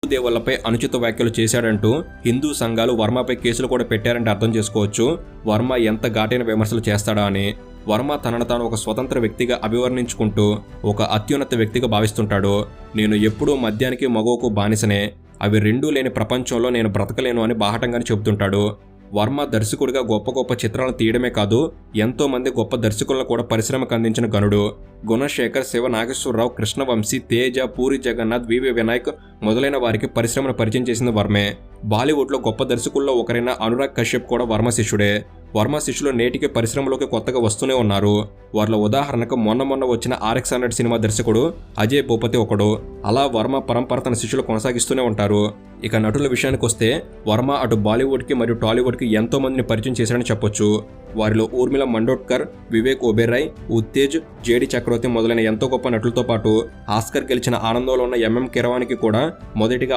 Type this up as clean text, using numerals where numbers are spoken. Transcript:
దేవుళ్లపై అనుచిత వ్యాఖ్యలు చేశాడంటూ హిందూ సంఘాలు వర్మపై కేసులు కూడా పెట్టారంటే అర్థం చేసుకోవచ్చు వర్మ ఎంత ఘాటైన విమర్శలు చేస్తాడా అని. వర్మ తనను తాను ఒక స్వతంత్ర వ్యక్తిగా అభివర్ణించుకుంటూ ఒక అత్యున్నత వ్యక్తిగా భావిస్తుంటాడు. నేను ఎప్పుడూ మద్యానికి మగవకు బానిసనే, అవి రెండూ లేని ప్రపంచంలో నేను బ్రతకలేను అని బాహటంగానే చెబుతుంటాడు. వర్మ దర్శకుడిగా గొప్ప గొప్ప చిత్రాలను తీయడమే కాదు, ఎంతో మంది గొప్ప దర్శకులను కూడా పరిశ్రమకు అందించిన గనుడు. గుణశేఖర్, శివ నాగేశ్వరరావు, కృష్ణవంశీ, తేజ, పూరి జగన్నాథ్, వివి వినాయక్ మొదలైన వారికి పరిశ్రమను పరిచయం చేసిన వర్మే. బాలీవుడ్లో గొప్ప దర్శకుల్లో ఒకరైన అనురాగ్ కశ్యప్ కూడా వర్మ శిష్యుడే. వర్మ శిష్యులు నేటికి పరిశ్రమలోకి కొత్తగా వస్తూనే ఉన్నారు. వారిలో ఉదాహరణకు మొన్న వచ్చిన RX-100 సినిమా దర్శకుడు అజయ్ భూపతి ఒకడు. అలా వర్మ పరంపర తన శిష్యులు కొనసాగిస్తూనే ఉంటారు. ఇక నటుల విషయానికి వస్తే వర్మ అటు బాలీవుడ్కి మరియు టాలీవుడ్కి ఎంతో మందిని పరిచయం చేశారని చెప్పొచ్చు. వారిలో ఊర్మిళ మండోడ్కర్, వివేక్ ఒబెరాయ్, ఉత్తేజ్, జేడి చక్రవర్తి మొదలైన ఎంతో గొప్ప నటులతో పాటు ఆస్కర్ గెలిచిన ఆనందంలో ఉన్న MM కీరవాణికి కూడా మొదటిగా